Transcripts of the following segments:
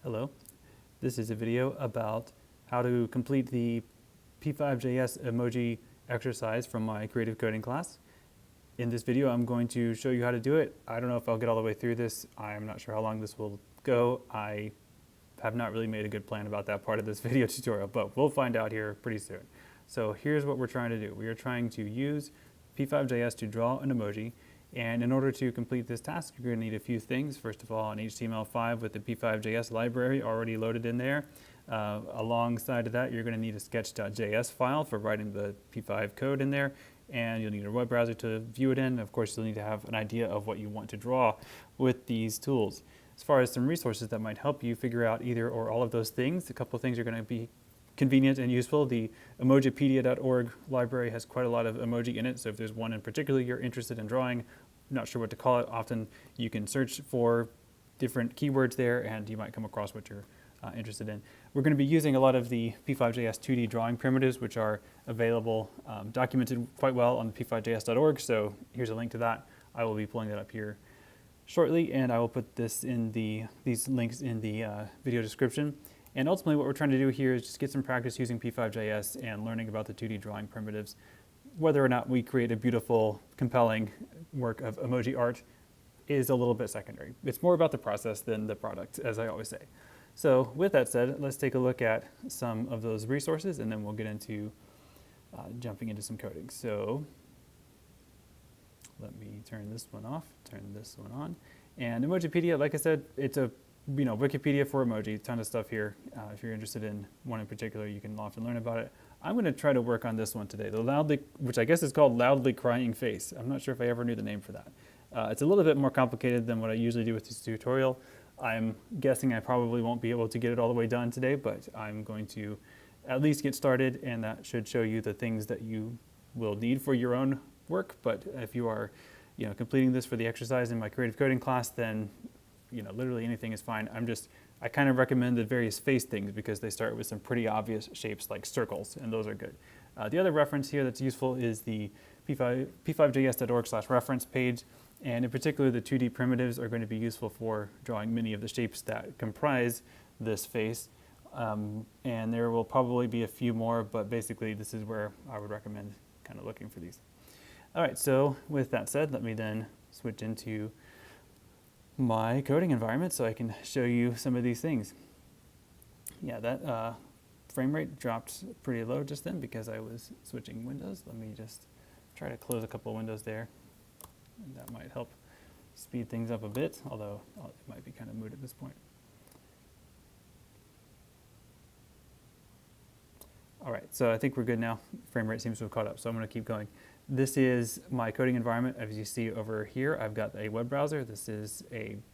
Hello, this is a video about how to complete the p5js emoji exercise from my creative coding class. In this video, I'm going to show you how to do it. I don't know if I'll get all the way through this. I'm not sure how long this will go. I have not really made a good plan about that part of this video tutorial, but we'll find out here pretty soon. So here's what we're trying to do. We are trying to use p5js to draw an emoji. And in order to complete this task, you're going to need a few things. First of all, an HTML5 with the p5js library already loaded in there. Alongside of that, you're going to need a sketch.js file for writing the p5 code in there. And you'll need a web browser to view it in. Of course, you'll need to have an idea of what you want to draw with these tools. As far as some resources that might help you figure out either or all of those things, a couple of things are going to be convenient and useful. The emojipedia.org library has quite a lot of emoji in it, so if there's one in particular you're interested in drawing, not sure what to call it, often you can search for different keywords there and you might come across what you're interested in. We're going to be using a lot of the p5js 2D drawing primitives, which are available, documented quite well on p5js.org, so here's a link to that. I will be pulling that up here shortly, and I will put this in these links in the video description. And ultimately what we're trying to do here is just get some practice using p5js and learning about the 2D drawing primitives. Whether or not we create a beautiful, compelling work of emoji art is a little bit secondary. It's more about the process than the product, as I always say. So with that said, let's take a look at some of those resources and then we'll get into jumping into some coding. So let me turn this one off, turn this one on. And Emojipedia, like I said, it's a Wikipedia for emoji, a ton of stuff here. If you're interested in one in particular, you can often learn about it. I'm going to try to work on this one today, which I guess is called Loudly Crying Face. I'm not sure if I ever knew the name for that. It's a little bit more complicated than what I usually do with this tutorial. I'm guessing I probably won't be able to get it all the way done today, but I'm going to at least get started, and that should show you the things that you will need for your own work. But if you are completing this for the exercise in my creative coding class, then literally anything is fine. I kind of recommend the various face things because they start with some pretty obvious shapes like circles, and those are good. The other reference here that's useful is the p5js.org/reference page, and in particular the 2D primitives are going to be useful for drawing many of the shapes that comprise this face. And there will probably be a few more, but basically this is where I would recommend kind of looking for these. All right, so with that said, let me then switch into my coding environment so I can show you some of these things. Yeah, that frame rate dropped pretty low just then because I was switching windows. Let me just try to close a couple windows there. And that might help speed things up a bit, although it might be kind of moot at this point. All right, so I think we're good now. Frame rate seems to have caught up, so I'm going to keep going. This is my coding environment. As you see over here, I've got a web browser. This is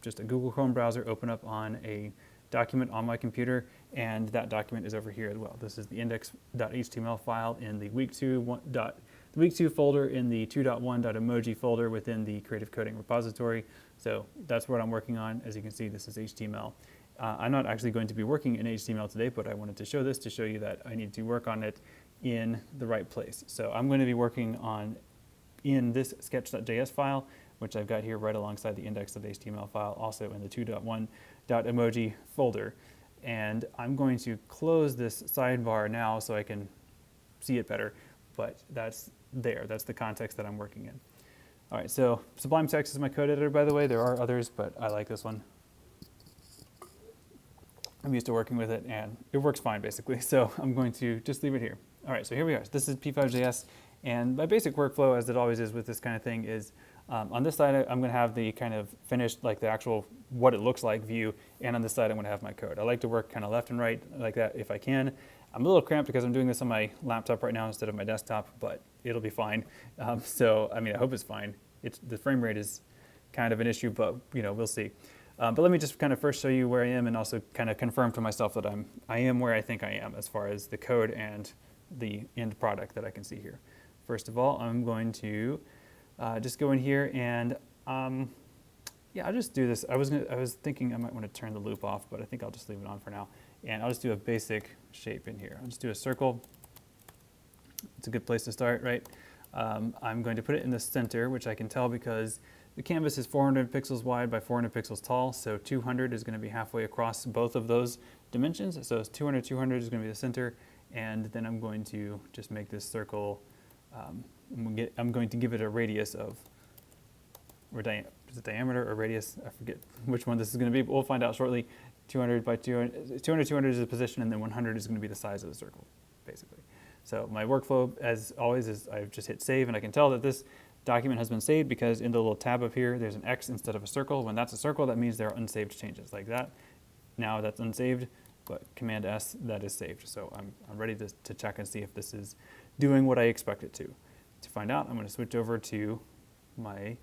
just a Google Chrome browser open up on a document on my computer, and that document is over here as well. This is the index.html file in the week 2 folder in the 2.1.emoji folder within the creative coding repository. So that's what I'm working on. As you can see, this is HTML. I'm not actually going to be working in HTML today, but I wanted to show this to show you that I need to work on it in the right place. So I'm going to be working in this sketch.js file, which I've got here right alongside the index.html file, also in the 2.1.emoji folder. And I'm going to close this sidebar now so I can see it better, but that's the context that I'm working in. All right, so Sublime Text is my code editor, by the way. There are others, but I like this one. I'm used to working with it, and it works fine, basically. So I'm going to just leave it here. All right, so here we are. This is p5js, and my basic workflow, as it always is with this kind of thing, is on this side, I'm going to have the kind of finished, like the actual what it looks like view, and on this side, I'm going to have my code. I like to work kind of left and right like that if I can. I'm a little cramped because I'm doing this on my laptop right now instead of my desktop, but it'll be fine. So, I mean, I hope it's fine. The frame rate is kind of an issue, but we'll see. But let me just kind of first show you where I am and also kind of confirm to myself that I am where I think I am as far as the code and the end product that I can see here. First of all, I'm going to just go in here and yeah, I'll just do this. I was thinking I might want to turn the loop off, but I think I'll just leave it on for now. And I'll just do a basic shape in here. I'll just do a circle. It's a good place to start, right? I'm going to put it in the center, which I can tell because The canvas is 400 pixels wide by 400 pixels tall, so 200 is going to be halfway across both of those dimensions. So it's 200, 200 is going to be the center, and then I'm going to just make this circle. I'm going to give it a radius of, or is it diameter or radius? I forget which one this is going to be, but we'll find out shortly. 200 by 200, 200 is the position, and then 100 is going to be the size of the circle, basically. So my workflow, as always, is I've just hit save, and I can tell that this document has been saved because in the little tab up here, there's an X instead of a circle. When that's a circle, that means there are unsaved changes like that. Now that's unsaved, but Command S, that is saved. So I'm ready to check and see if this is doing what I expect it to. To find out, I'm going to switch over to my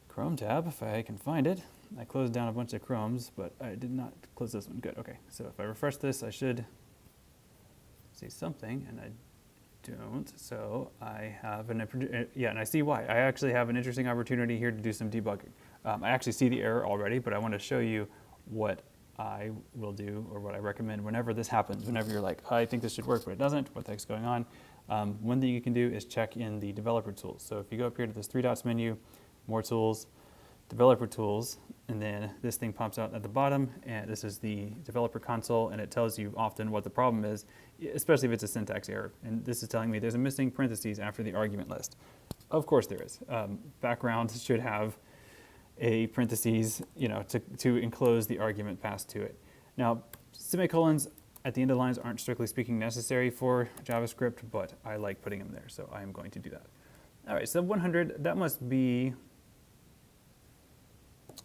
Chrome tab, if I can find it. I closed down a bunch of Chromes, but I did not close this one. Good, okay. So if I refresh this, I should see something, and I don't. So I have yeah, and I see why. I actually have an interesting opportunity here to do some debugging. I actually see the error already, but I want to show you what I will do, or what I recommend whenever this happens, whenever you're like, I think this should work, but it doesn't, what the heck's going on? One thing you can do is check in the developer tools. So if you go up here to this three dots menu, more tools, developer tools, and then this thing pops out at the bottom, and this is the developer console, and it tells you often what the problem is, especially if it's a syntax error. And this is telling me there's a missing parentheses after the argument list. Of course there is. Background should have a parentheses, you know, to enclose the argument passed to it. Now, semicolons at the end of lines aren't strictly speaking necessary for JavaScript, but I like putting them there, so I am going to do that. All right, so 100, that must be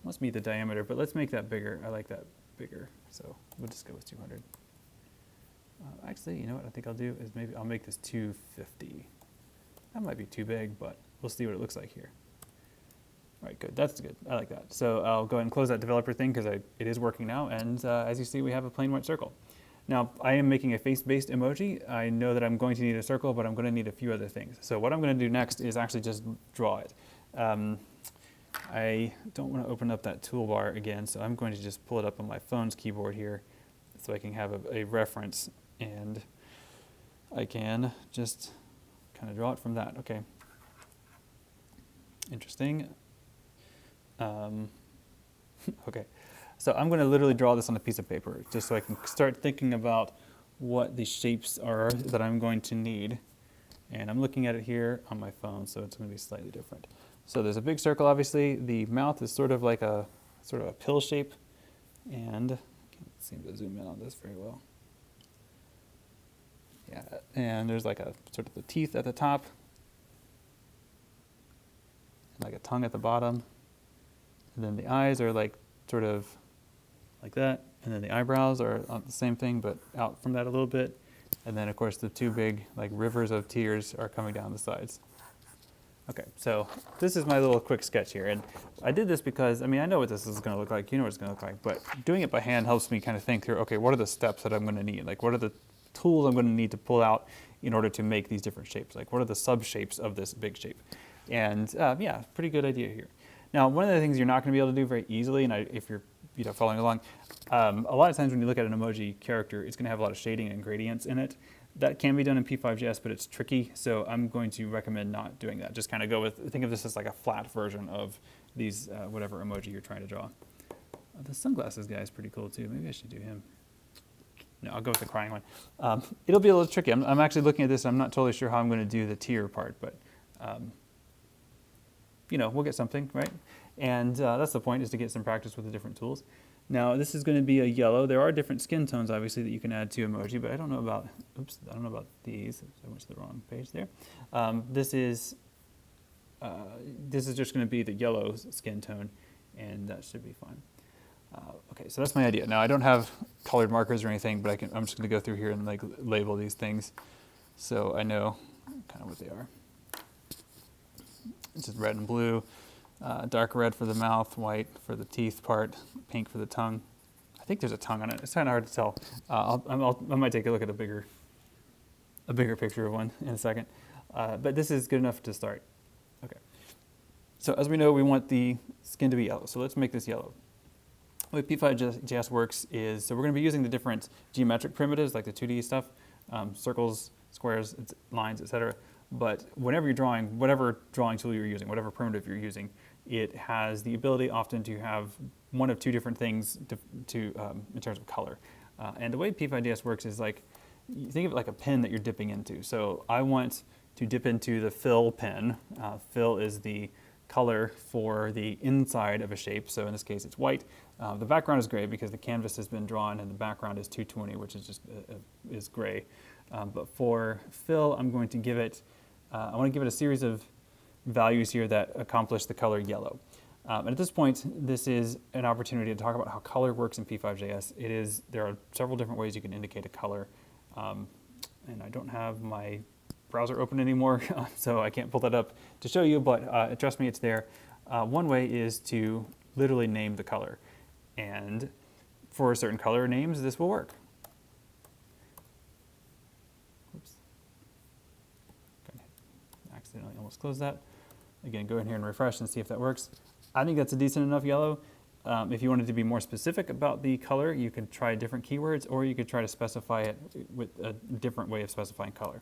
the diameter, but let's make that bigger. I like that bigger, so we'll just go with 200. Actually, you know what I think I'll do is maybe I'll make this 250. That might be too big, but we'll see what it looks like here. All right, good, that's good, I like that. So I'll go ahead and close that developer thing because it is working now, and as you see, we have a plain white circle. Now, I am making a face-based emoji. I know that I'm going to need a circle, but I'm going to need a few other things. So what I'm going to do next is actually just draw it. I don't want to open up that toolbar again, so I'm going to just pull it up on my phone's keyboard here so I can have a reference, and I can just kind of draw it from that. Okay. Interesting. Okay. So I'm going to literally draw this on a piece of paper just so I can start thinking about what the shapes are that I'm going to need. And I'm looking at it here on my phone, so it's going to be slightly different. So there's a big circle, obviously. The mouth is sort of like a pill shape, and I can't seem to zoom in on this very well. Yeah, and there's like a sort of the teeth at the top, and like a tongue at the bottom, and then the eyes are like sort of like that, and then the eyebrows are the same thing, but out from that a little bit, and then of course the two big like rivers of tears are coming down the sides. Okay, so this is my little quick sketch here, and I did this because, I mean, I know what this is going to look like, you know what it's going to look like, but doing it by hand helps me kind of think through, okay, what are the steps that I'm going to need? Like, what are the tools I'm going to need to pull out in order to make these different shapes? Like, what are the sub-shapes of this big shape? And yeah, pretty good idea here. Now, one of the things you're not going to be able to do very easily, and if you're following along, a lot of times when you look at an emoji character, it's going to have a lot of shading and gradients in it. That can be done in p5js, but it's tricky, so I'm going to recommend not doing that. Just kind of go with, think of this as like a flat version of these, whatever emoji you're trying to draw. The sunglasses guy is pretty cool too. Maybe I should do him. No, I'll go with the crying one. It'll be a little tricky. I'm actually looking at this, and I'm not totally sure how I'm going to do the tear part, but you know, we'll get something, right? And that's the point, is to get some practice with the different tools. Now, this is going to be a yellow. There are different skin tones, obviously, that you can add to emoji, but I don't know about, oops, I don't know about these. I went to the wrong page there. This is just going to be the yellow skin tone, and that should be fine. Okay, so that's my idea. Now, I don't have colored markers or anything, but I'm just going to go through here and like label these things so I know kind of what they are. It's just red and blue. Dark red for the mouth, white for the teeth part, pink for the tongue. I think there's a tongue on it. It's kind of hard to tell. I might take a look at a bigger picture of one in a second. But this is good enough to start. Okay. So as we know, we want the skin to be yellow. So let's make this yellow. The way p5js works is, so we're going to be using the different geometric primitives, like the 2D stuff, circles, squares, lines, etc. but whenever you're drawing, whatever drawing tool you're using, whatever primitive you're using, it has the ability often to have one of two different things in terms of color. And the way p5js works is like, you think of it like a pen that you're dipping into. So I want to dip into the fill pen. Fill is the color for the inside of a shape. So in this case, it's white. The background is gray because the canvas has been drawn and the background is 220, which is just is gray. But for fill, I'm going to give it, I want to give it a series of values here that accomplish the color yellow. And at this point, this is an opportunity to talk about how color works in p5js. There are several different ways you can indicate a color. And I don't have my browser open anymore, so I can't pull that up to show you, but trust me, it's there. One way is to literally name the color. And for certain color names, this will work. Oops. Accidentally almost closed that. Again, go in here and refresh and see if that works. I think that's a decent enough yellow. If you wanted to be more specific about the color, you could try different keywords, or you could try to specify it with a different way of specifying color.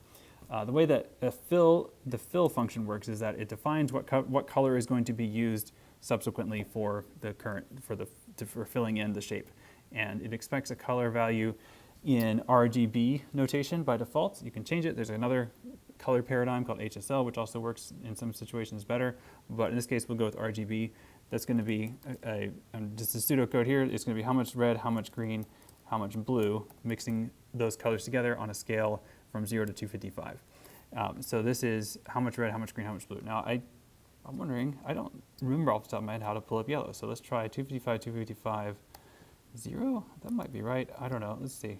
The way that the fill function works is that it defines what color is going to be used subsequently for filling in the shape, and it expects a color value in RGB notation by default. You can change it. There's another color paradigm called HSL, which also works in some situations better, but in this case, we'll go with RGB. That's going to be just a pseudocode here. It's going to be how much red, how much green, how much blue, mixing those colors together on a scale from 0 to 255. So this is how much red, how much green, how much blue. Now, I'm wondering, I don't remember off the top of my head how to pull up yellow. So let's try 255, 255, 0? That might be right. I don't know. Let's see.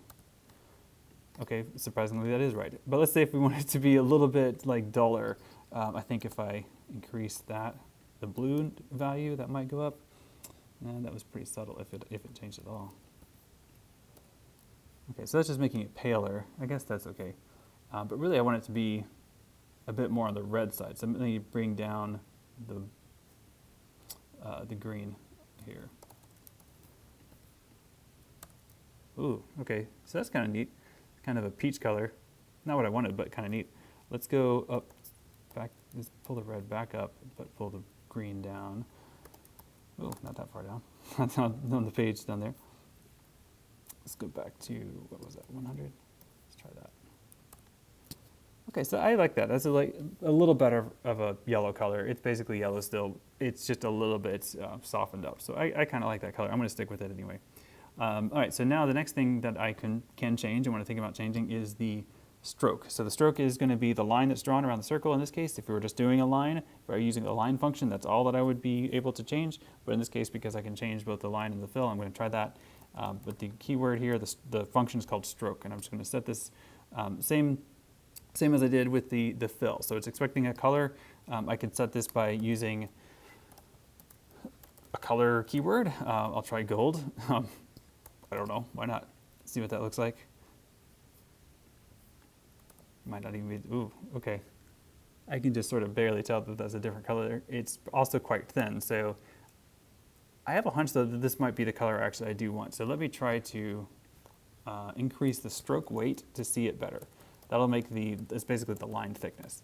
Okay, surprisingly, that is right. But let's say if we want it to be a little bit like duller, I think if I increase that, the blue value, that might go up. And that was pretty subtle if it changed at all. Okay, so that's just making it paler. I guess that's okay. But really I want it to be a bit more on the red side. So I'm going to bring down the green here. Ooh, okay, so that's kind of neat. Kind of a peach color. Not what I wanted, but kind of neat. Let's go up, back, let's pull the red back up, but pull the green down. Oh, not that far down. That's on the page down there. Let's go back to, what was that, 100? Let's try that. Okay, so I like that. That's a little better of a yellow color. It's basically yellow still. It's just a little bit softened up. So I kind of like that color. I'm going to stick with it anyway. All right, so now the next thing that I can change and want to think about changing is the stroke. So the stroke is going to be the line that's drawn around the circle in this case. If we were just doing a line, if I were using a line function, that's all that I would be able to change. But in this case, because I can change both the line and the fill, I'm going to try that. But the keyword here, the function is called stroke, and I'm just going to set this same as I did with the fill. So it's expecting a color. I could set this by using a color keyword. I'll try gold. I don't know, why not? See what that looks like. Might not even be, ooh, okay. I can just sort of barely tell that that's a different color. It's also quite thin, so I have a hunch though that this might be the color actually I do want. So let me try to increase the stroke weight to see it better. That'll make it's basically the line thickness.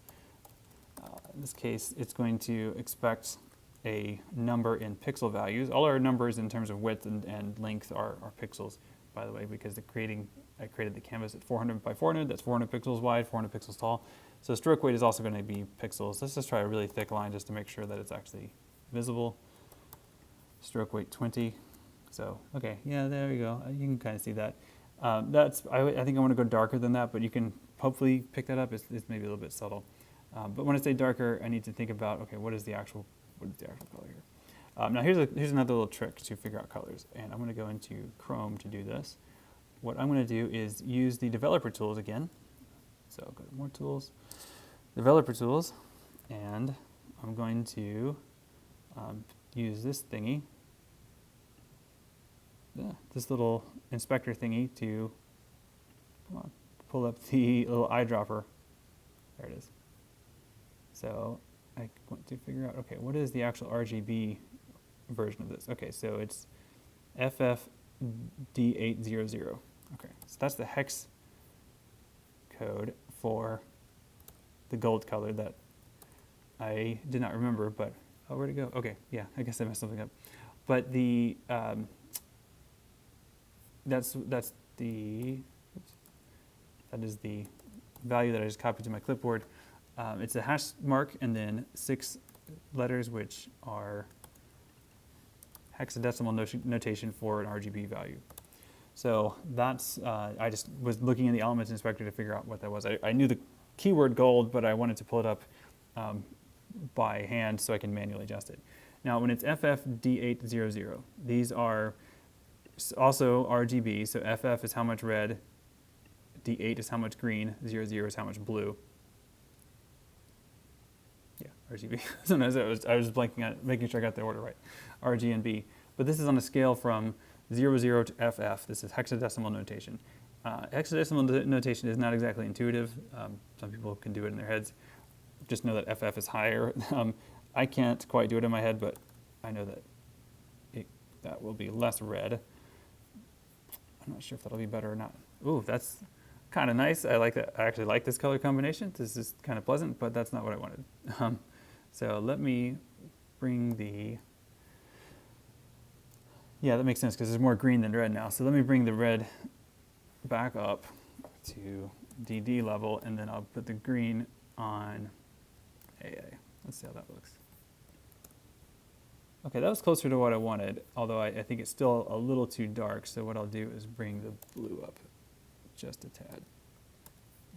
In this case, it's going to expect a number in pixel values. All our numbers in terms of width and length are pixels, by the way, because I created the canvas at 400 by 400. That's 400 pixels wide, 400 pixels tall. So stroke weight is also going to be pixels. Let's just try a really thick line just to make sure that it's actually visible. Stroke weight 20. So, okay, yeah, there we go. You can kind of see that. I think I want to go darker than that, but you can hopefully pick that up. It's maybe a little bit subtle. But when I say darker, I need to think about, okay, what is the actual color here? Now here's another little trick to figure out colors, and I'm going to go into Chrome to do this. What I'm going to do is use the developer tools again. So go to more tools, developer tools, and I'm going to use this thingy, this little inspector thingy to pull up the little eyedropper. There it is. So I want to figure out, okay, what is the actual RGB version of this? Okay, so it's FFD800. Okay, so that's the hex code for the gold color that I did not remember, but, oh, where'd it go? Okay, yeah, I guess I messed something up. But the, that is the value that I just copied to my clipboard. It's a hash mark and then 6 letters, which are hexadecimal notation for an RGB value. So that's, I just was looking in the elements inspector to figure out what that was. I knew the keyword gold, but I wanted to pull it up by hand so I can manually adjust it. Now, when it's FFD800, these are also RGB. So FF is how much red, D8 is how much green, 00 is how much blue. Yeah, RGB. Sometimes I was blanking on making sure I got the order right. RG and B. But this is on a scale from 00 to FF. This is hexadecimal notation. Hexadecimal notation is not exactly intuitive. Some people can do it in their heads. Just know that FF is higher. I can't quite do it in my head, but I know that that will be less red. I'm not sure if that'll be better or not. Ooh, that's kind of nice. I like that. I actually like this color combination. This is kind of pleasant, but that's not what I wanted. So let me bring the, yeah, that makes sense because there's more green than red now. So let me bring the red back up to DD level, and then I'll put the green on AA. Let's see how that looks. Okay, that was closer to what I wanted, although I think it's still a little too dark. So what I'll do is bring the blue up just a tad.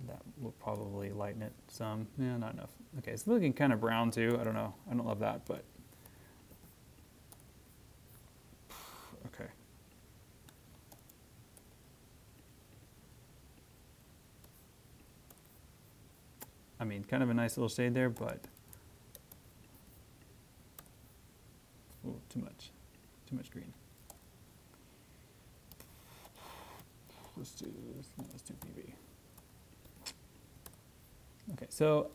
That will probably lighten it some. Yeah, not enough. Okay, it's looking kind of brown too. I don't know. I don't love that, but okay. I mean, kind of a nice little shade there, but ooh, too much green. Let's do PV. Okay, so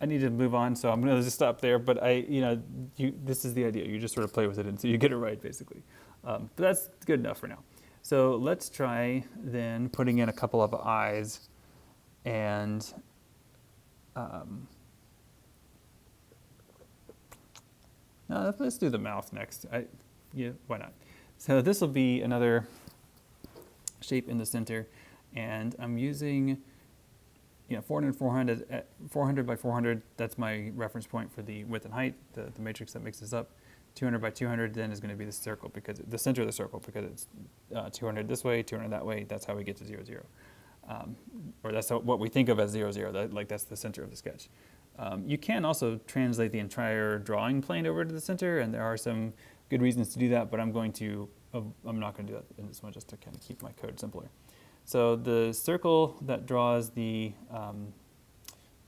I need to move on, so I'm going to just stop there. But this is the idea. You just sort of play with it until you get it right, basically. But that's good enough for now. So let's try then putting in a couple of eyes, and no, let's do the mouth next. Yeah, why not? So this will be another shape in the center, and I'm using 400 by 400. That's my reference point for the width and height, the matrix that makes this up. 200 by 200 then is going to be the circle, because the center of the circle, because it's 200 this way, 200 that way. That's how we get to 0, 0. Or that's what we think of as 0, 0. That's the center of the sketch. You can also translate the entire drawing plane over to the center, and there are some good reasons to do that, but I'm not going to do that in this one, just to kind of keep my code simpler. So the circle that draws the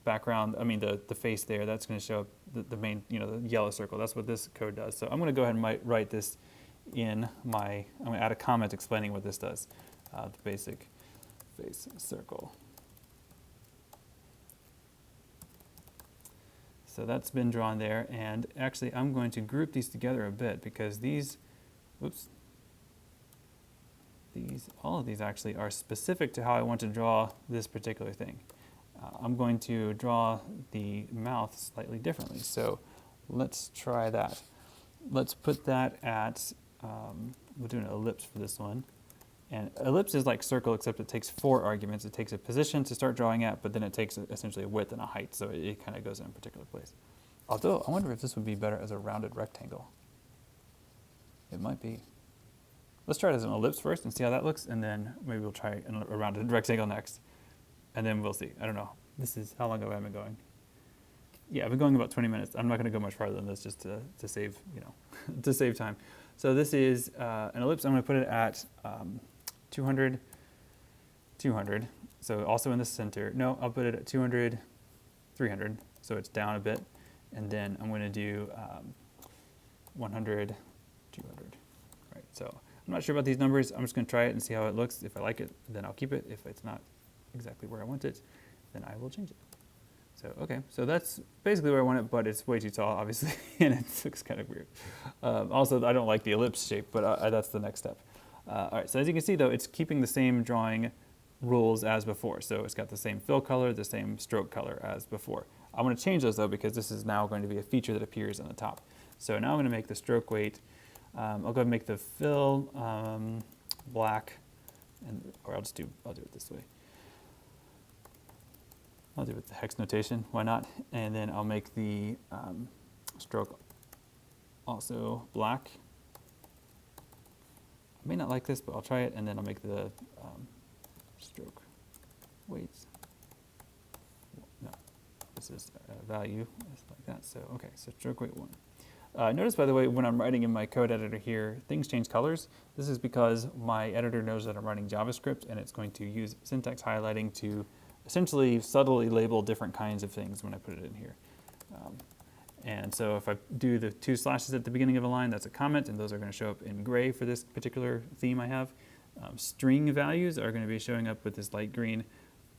background, the face there, that's going to show up the main, the yellow circle. That's what this code does. So I'm going to go ahead and write this in I'm going to add a comment explaining what this does. The basic face circle. So that's been drawn there, and actually I'm going to group these together a bit, because all of these actually are specific to how I want to draw this particular thing. I'm going to draw the mouth slightly differently, so let's try that. Let's put that at, we'll do an ellipse for this one. And ellipse is like circle, except it takes 4 arguments. It takes a position to start drawing at, but then it takes essentially a width and a height, so it kind of goes in a particular place. Although, I wonder if this would be better as a rounded rectangle. It might be. Let's try it as an ellipse first and see how that looks, and then maybe we'll try a rounded rectangle next, and then we'll see. I don't know. This is, how long have I been going? Yeah, I've been going about 20 minutes. I'm not going to go much farther than this, just to save, to save time. So this is an ellipse. I'm going to put it at 200, 200. So also in the center. No, I'll put it at 200, 300. So it's down a bit. And then I'm going to do 100, 200. Right. So I'm not sure about these numbers. I'm just going to try it and see how it looks. If I like it, then I'll keep it. If it's not exactly where I want it, then I will change it. So, okay, so that's basically where I want it, but it's way too tall, obviously, and it looks kind of weird. Also, I don't like the ellipse shape, but that's the next step. All right, so as you can see, though, it's keeping the same drawing rules as before. So it's got the same fill color, the same stroke color as before. I'm going to change those though because this is now going to be a feature that appears on the top. So now I'm going to make the stroke weight, I'll go ahead and make the fill black, or I'll do it this way. I'll do it with the hex notation, why not? And then I'll make the stroke also black. I may not like this, but I'll try it, and then I'll make the stroke weights. No, this is a value, just like that. So, okay, so stroke weight 1. Notice, by the way, when I'm writing in my code editor here, things change colors. This is because my editor knows that I'm writing JavaScript, and it's going to use syntax highlighting to essentially subtly label different kinds of things when I put it in here. And so if I do the 2 slashes at the beginning of a line, that's a comment, and those are going to show up in gray for this particular theme I have. String values are going to be showing up with this light green.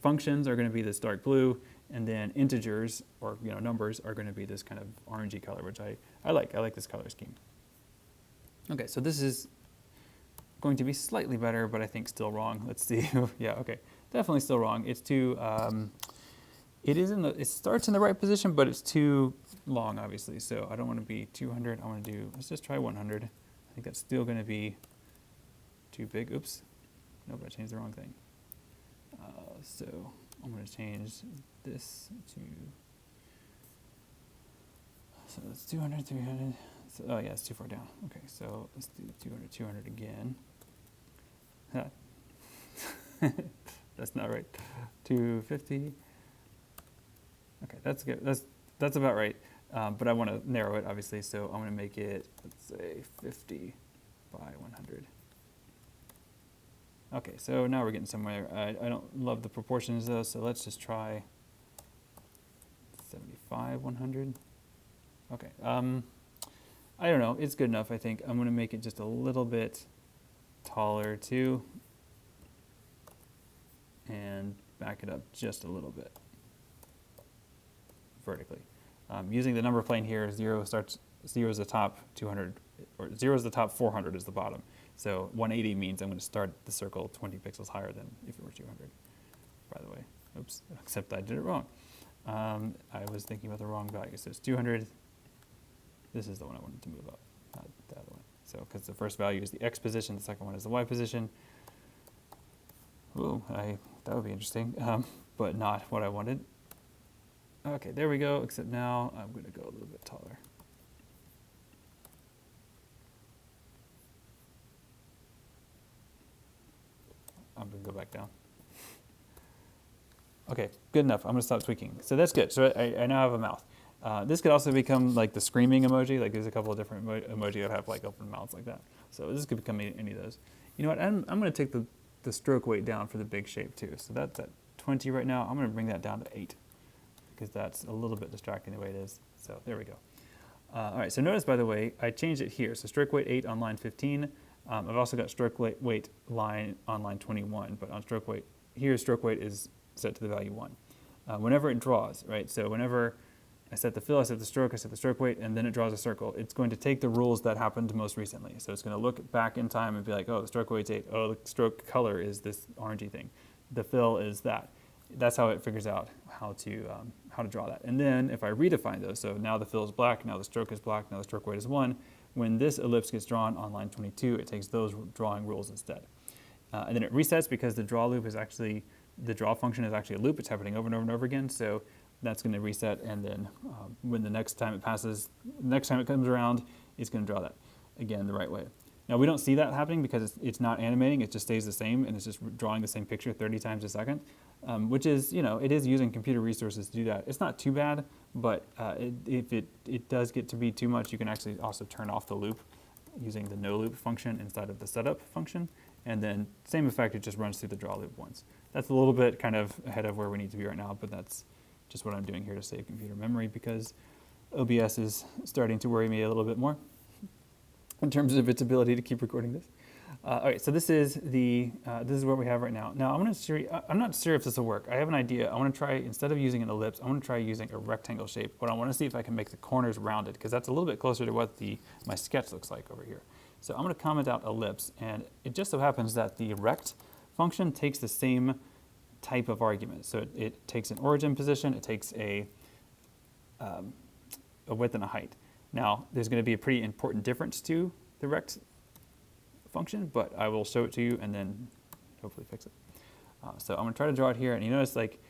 Functions are going to be this dark blue, and then integers, or numbers, are going to be this kind of orangey color, which I like. I like this color scheme. Okay, so this is going to be slightly better, but I think still wrong. Let's see. Yeah, okay, definitely still wrong. It's too. It starts in the right position, but it's too long, obviously. So I don't want to be 200. I want to do. Let's just try 100. I think that's still going to be too big. Oops. Nope, I changed the wrong thing. So I'm going to change this to. So it's 200, 300. So, oh yeah, it's too far down. Okay, so let's do 200, 200 again. That's not right. 250. Okay, that's good. That's about right. But I want to narrow it, obviously, so I'm going to make it, let's say, 50 by 100. Okay, so now we're getting somewhere. I don't love the proportions, though, so let's just try 75, 100. Okay, I don't know. It's good enough, I think. I'm going to make it just a little bit taller, too, and back it up just a little bit vertically. Using the number plane here, 0 is the top 200, or 0 is the top 400 is the bottom. So 180 means I'm going to start the circle 20 pixels higher than if it were 200, by the way. Oops, except I did it wrong. I was thinking about the wrong value. So it's 200. This is the one I wanted to move up, not the other one. So because the first value is the x position, the second one is the y position. Ooh, that would be interesting, but not what I wanted. Okay, there we go, except now I'm going to go a little bit taller. I'm going to go back down. Okay, good enough. I'm going to stop tweaking. So that's good. So I now have a mouth. This could also become like the screaming emoji. Like there's a couple of different emoji that have like open mouths like that. So this could become any of those. You know what? I'm going to take the stroke weight down for the big shape too. So that's at 20 right now. I'm going to bring that down to 8 because that's a little bit distracting the way it is. So there we go. All right, so notice, by the way, I changed it here. So stroke weight 8 on line 15. I've also got stroke weight line on line 21, but on stroke weight, here stroke weight is set to the value 1. Whenever it draws, right? So whenever I set the fill, I set the stroke weight, and then it draws a circle, it's going to take the rules that happened most recently. So it's going to look back in time and be like, oh, the stroke weight's 8. Oh, the stroke color is this orangey thing. The fill is that. That's how it figures out how to draw that. And then if I redefine those, so now the fill is black, now the stroke is black, now the stroke weight is 1. When this ellipse gets drawn on line 22, it takes those drawing rules instead. And then it resets because the draw loop is actually, the draw function is actually a loop. It's happening over and over and over again. So that's going to reset, and then when the next time it passes, next time it comes around, it's going to draw that again the right way. Now we don't see that happening because it's not animating, it just stays the same, and it's just drawing the same picture 30 times a second, which is, it is using computer resources to do that. It's not too bad, but if it does get to be too much, you can actually also turn off the loop using the no loop function instead of the setup function, and then same effect, it just runs through the draw loop once. That's a little bit kind of ahead of where we need to be right now, but that's just what I'm doing here to save computer memory because OBS is starting to worry me a little bit more in terms of its ability to keep recording this. All right, so this is what we have right now. Now I'm not sure if this will work. I have an idea. I want to try, instead of using an ellipse, I want to try using a rectangle shape, but I want to see if I can make the corners rounded because that's a little bit closer to what my sketch looks like over here. So I'm going to comment out ellipse, and it just so happens that the rect function takes the same type of argument. So it takes an origin position, it takes a width and a height. Now, there's going to be a pretty important difference to the rect function, but I will show it to you and then hopefully fix it. So I'm going to try to draw it here, and you notice like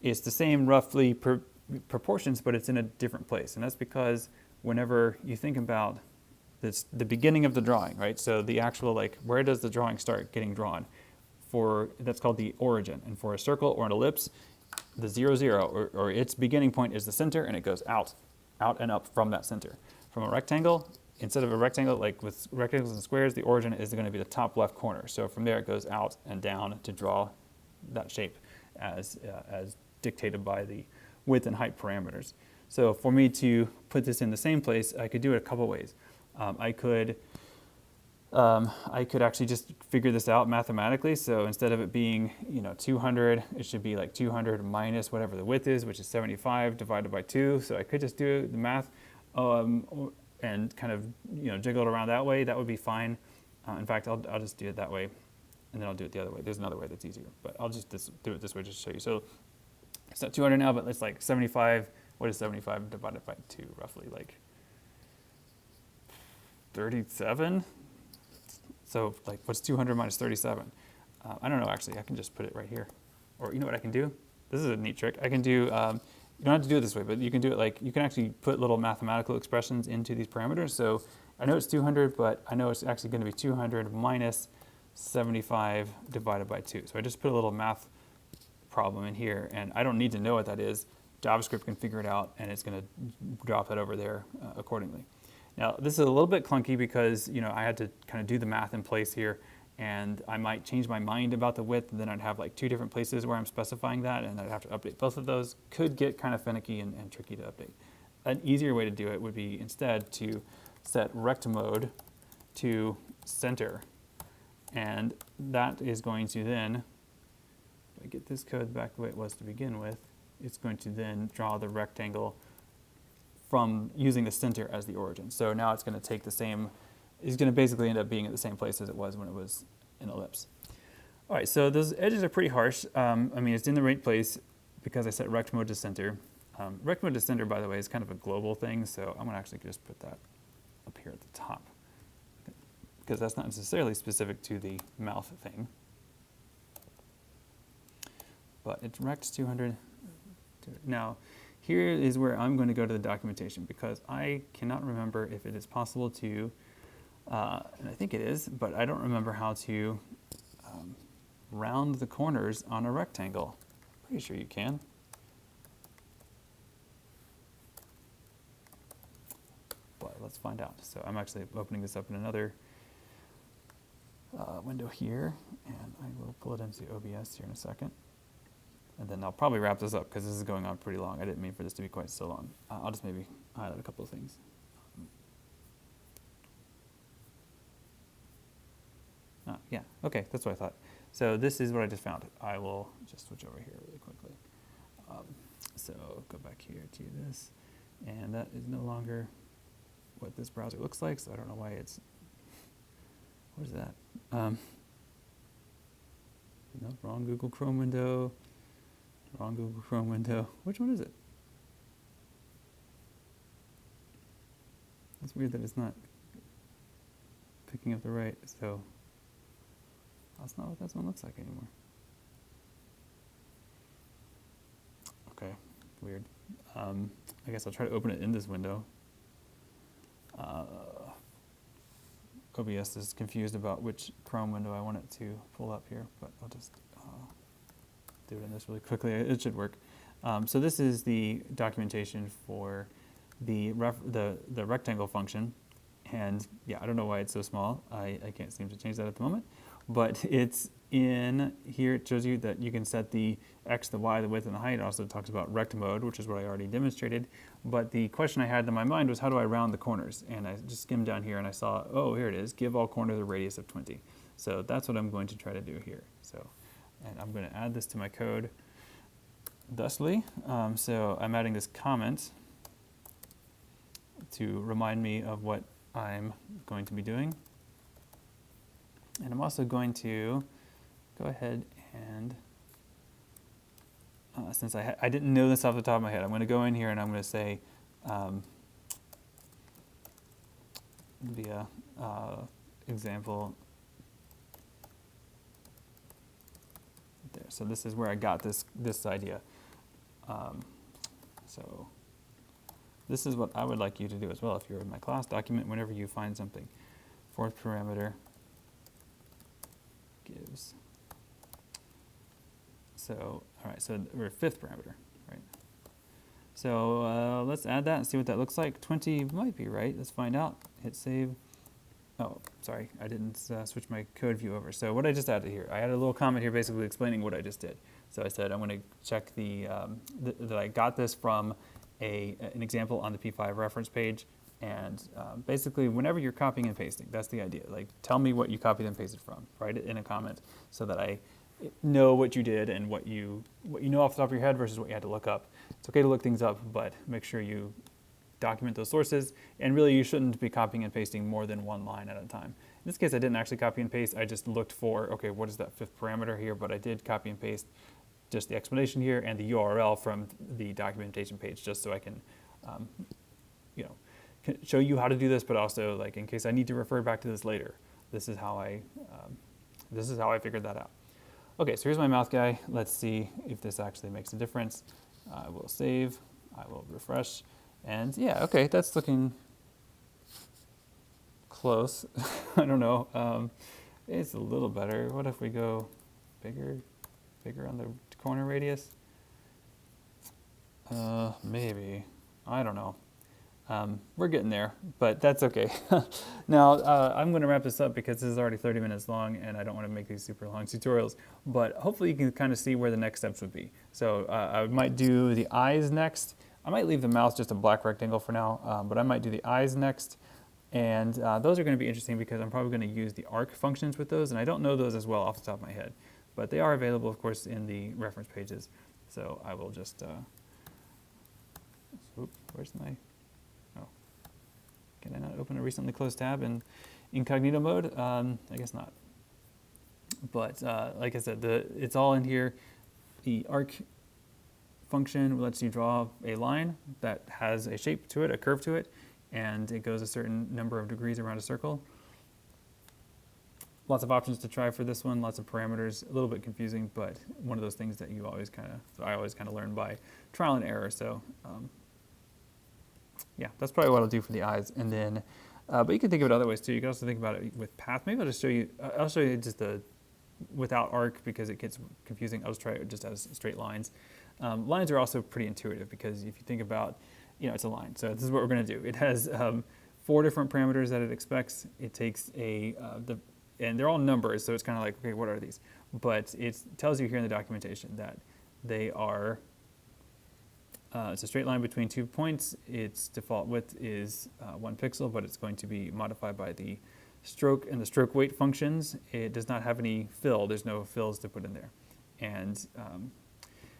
it's the same roughly proportions, but it's in a different place. And that's because whenever you think about this, the beginning of the drawing, right? So the actual, like, where does the drawing start getting drawn? That's called the origin. And for a circle or an ellipse, the 0, 0, or its beginning point is the center, and it goes out and up from that center. From a rectangle, instead of a rectangle, like with rectangles and squares, the origin is going to be the top left corner. So from there, it goes out and down to draw that shape as dictated by the width and height parameters. So for me to put this in the same place, I could do it a couple ways. I could actually just figure this out mathematically. So instead of it being 200, it should be like 200 minus whatever the width is, which is 75 divided by 2. So I could just do the math and kind of jiggle it around that way. That would be fine. In fact, I'll just do it that way, and then I'll do it the other way. There's another way that's easier, but I'll just do it this way just to show you. So it's not 200 now, but it's like 75. What is 75 divided by 2? Roughly like 37. So like, what's 200 minus 37? I don't know, actually. I can just put it right here. Or you know what I can do? This is a neat trick. I can do, you don't have to do it this way, but you can do it like, you can actually put little mathematical expressions into these parameters. So I know it's 200, but I know it's actually going to be 200 minus 75 divided by 2. So I just put a little math problem in here, and I don't need to know what that is. JavaScript can figure it out, and it's going to drop that over there accordingly. Now, this is a little bit clunky because I had to kind of do the math in place here, and I might change my mind about the width, and then I'd have like 2 different places where I'm specifying that, and I'd have to update both of those. Could get kind of finicky and tricky to update. An easier way to do it would be instead to set rect mode to center, and that is going to then, if I get this code back the way it was to begin with, it's going to then draw the rectangle from using the center as the origin. So now it's going to take the same, it's going to basically end up being at the same place as it was when it was an ellipse. All right, so those edges are pretty harsh. I mean, it's in the right place because I set rect mode to center. Rect mode to center, by the way, is kind of a global thing, so I'm going to actually just put that up here at the top because that's not necessarily specific to the mouth thing. But it's rect 200. Now, here is where I'm going to go to the documentation because I cannot remember if it is possible to, and I think it is, but I don't remember how to round the corners on a rectangle. Pretty sure you can. But let's find out. So I'm actually opening this up in another window here, and I will pull it into OBS here in a second. And then I'll probably wrap this up because this is going on pretty long. I didn't mean for this to be quite so long. I'll just maybe highlight a couple of things. Yeah, okay, that's what I thought. So this is what I just found. I will just switch over here really quickly. So go back here to this. And that is no longer what this browser looks like, so I don't know why it's, what is that? No, wrong Google Chrome window. Wrong Google Chrome window. Which one is it? It's weird that it's not picking up the right, so that's not what that one looks like anymore. Okay, weird. I guess I'll try to open it in this window. OBS is confused about which Chrome window I want it to pull up here, but I'll just do it in this really quickly. It should work. So this is the documentation for the rectangle function. And yeah, I don't know why it's so small. I can't seem to change that at the moment. But it's in here. It shows you that you can set the x, the y, the width, and the height. It also talks about rect mode, which is what I already demonstrated. But the question I had in my mind was, how do I round the corners? And I just skimmed down here and I saw, oh, here it is. Give all corners a radius of 20. So that's what I'm going to try to do here. And I'm going to add this to my code thusly. So I'm adding this comment to remind me of what I'm going to be doing. And I'm also going to go ahead and, since I didn't know this off the top of my head, I'm going to go in here and I'm going to say via example there. So this is where I got this idea. So this is what I would like you to do as well. If you're in my class document, whenever you find something, fourth parameter gives. So all right, so we're fifth parameter, right? So let's add that and see what that looks like. 20 might be right. Let's find out. Hit save. Oh, sorry, I didn't switch my code view over. So what I just added here, I added a little comment here basically explaining what I just did. So I said I'm going to check that I got this from an example on the P5 reference page. And basically, whenever you're copying and pasting, that's the idea. Like, tell me what you copied and pasted from. Write it in a comment so that I know what you did and what you know off the top of your head versus what you had to look up. It's okay to look things up, but make sure you document those sources. And really, you shouldn't be copying and pasting more than one line at a time. In this case, I didn't actually copy and paste. I just looked for, okay, what is that fifth parameter here? But I did copy and paste just the explanation here and the URL from the documentation page, just so I can, show you how to do this, but also like in case I need to refer back to this later. This is how I figured that out. Okay, so here's my mouth guy. Let's see if this actually makes a difference. I will save. I will refresh. And yeah, okay, that's looking close. I don't know. It's a little better. What if we go bigger on the corner radius? Maybe. I don't know. We're getting there, but that's okay. Now, I'm going to wrap this up because this is already 30 minutes long and I don't want to make these super long tutorials, but hopefully you can kind of see where the next steps would be. So I might do the eyes next. I might leave the mouth just a black rectangle for now, but I might do the eyes next. And those are going to be interesting because I'm probably going to use the arc functions with those, and I don't know those as well off the top of my head, but they are available, of course, in the reference pages. So I will just, where's my... Can I not open a recently closed tab in incognito mode? I guess not. But like I said, it's all in here. The arc function lets you draw a line that has a shape to it, a curve to it, and it goes a certain number of degrees around a circle. Lots of options to try for this one, lots of parameters, a little bit confusing, but one of those things that I always kind of learn by trial and error. So yeah, that's probably what I'll do for the eyes. And then, but you can think of it other ways too. You can also think about it with path. Maybe I'll just show you, I'll show you just the without arc because it gets confusing. I'll just try it just as straight lines. Lines are also pretty intuitive because if you think about, it's a line. So this is what we're going to do. It has 4 different parameters that it expects. It takes and they're all numbers. So it's kind of like, okay, what are these? But it tells you here in the documentation that they are, it's a straight line between 2 points. Its default width is 1 pixel, but it's going to be modified by the stroke and the stroke weight functions. It does not have any fill. There's no fills to put in there. And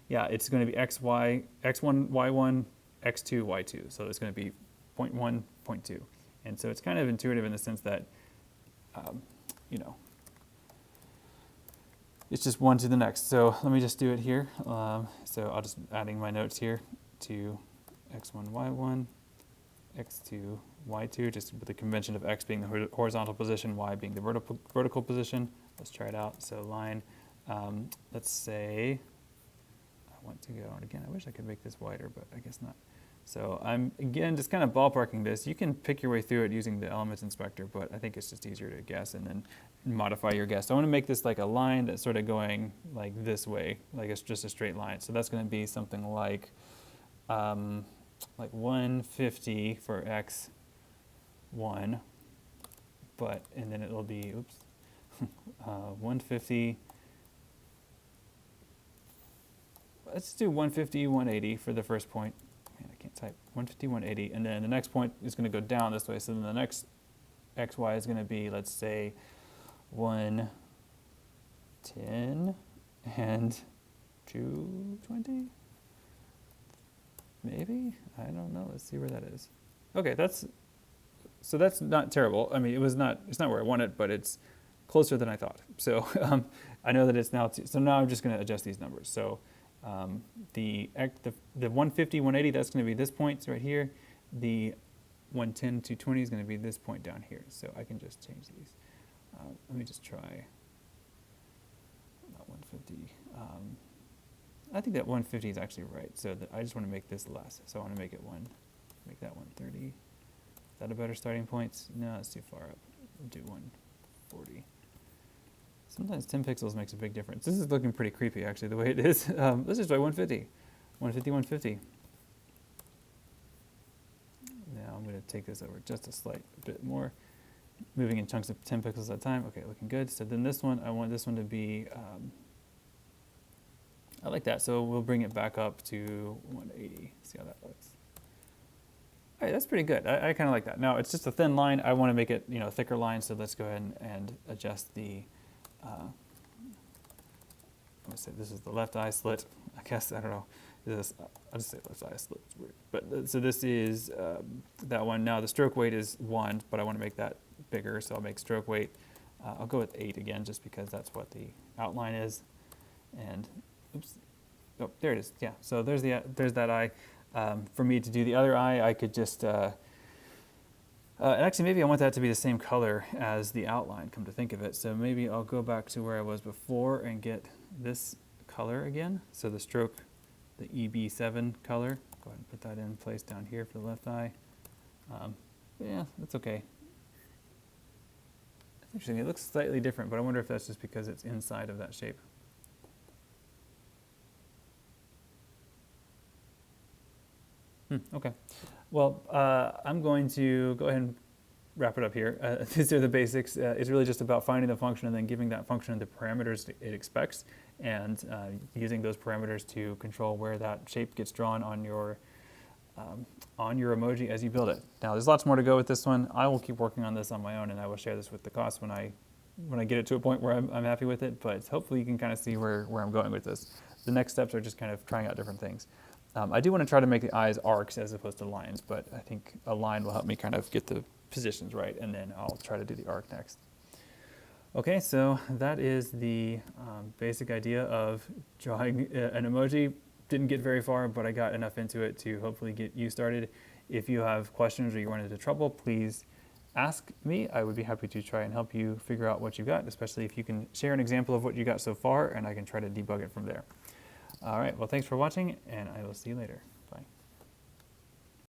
yeah, it's going to be x1, y1, x2, y2. So it's going to be 0.1, 0.2. And so it's kind of intuitive in the sense that, it's just one to the next. So let me just do it here. So I'll just adding my notes here to x1, y1, x2, y2, just with the convention of x being the horizontal position, y being the vertical position. Let's try it out. So line, let's say I want to go, and again, I wish I could make this wider, but I guess not. So I'm, again, just kind of ballparking this. You can pick your way through it using the elements inspector, but I think it's just easier to guess and then modify your guess. So I want to make this like a line that's sort of going like this way, like it's just a straight line. So that's going to be something like 150 for x1, but, and then it'll be, 150, let's do 150, 180 for the first point. Man, I can't type. 150, 180, and then the next point is going to go down this way. So then the next xy is going to be, let's say, 110 and 220. Maybe, I don't know. Let's see where that is. Okay, that's not terrible. I mean, it's not where I want it, but it's closer than I thought. So I know that it's now, so now I'm just going to adjust these numbers. So the 150, 180, that's going to be this point right here. The 110, 220 is going to be this point down here. So I can just change these. Let me just try, not 150. I think that 150 is actually right. So I just want to make this less. So I want to make it make that 130. Is that a better starting point? No, it's too far up. We'll do 140. Sometimes 10 pixels makes a big difference. This is looking pretty creepy, actually, the way it is. Let's just try 150. 150, 150. Now I'm going to take this over just a slight bit more. Moving in chunks of 10 pixels at a time. Okay, looking good. So then this one, I want this one to be, I like that. So we'll bring it back up to 180. See how that looks. All right, that's pretty good. I kind of like that. Now, it's just a thin line. I want to make it, a thicker line. So let's go ahead and adjust the, I'm going to say this is the left eye slit. I guess, I don't know. I'll just say left eye slit. It's weird. But so this is that one. Now, the stroke weight is 1, but I want to make that bigger. So I'll make stroke weight. I'll go with 8 again, just because that's what the outline is. And, oops. Oh, there it is. Yeah, so there's that eye. For me to do the other eye, I could just, actually maybe I want that to be the same color as the outline, come to think of it. So maybe I'll go back to where I was before and get this color again. So the stroke, the EB7 color, go ahead and put that in place down here for the left eye. Yeah, that's okay. It's interesting, it looks slightly different, but I wonder if that's just because it's inside of that shape. Okay. Well, I'm going to go ahead and wrap it up here. These are the basics. It's really just about finding the function and then giving that function the parameters it expects, and using those parameters to control where that shape gets drawn on your emoji as you build it. Now, there's lots more to go with this one. I will keep working on this on my own, and I will share this with the class when I get it to a point where I'm happy with it. But hopefully, you can kind of see where I'm going with this. The next steps are just kind of trying out different things. I do want to try to make the eyes arcs as opposed to lines, but I think a line will help me kind of get the positions right, and then I'll try to do the arc next. Okay, so that is the basic idea of drawing an emoji. Didn't get very far, but I got enough into it to hopefully get you started. If you have questions or you run into trouble, please ask me. I would be happy to try and help you figure out what you got, especially if you can share an example of what you got so far, and I can try to debug it from there. All right, well, thanks for watching, and I will see you later.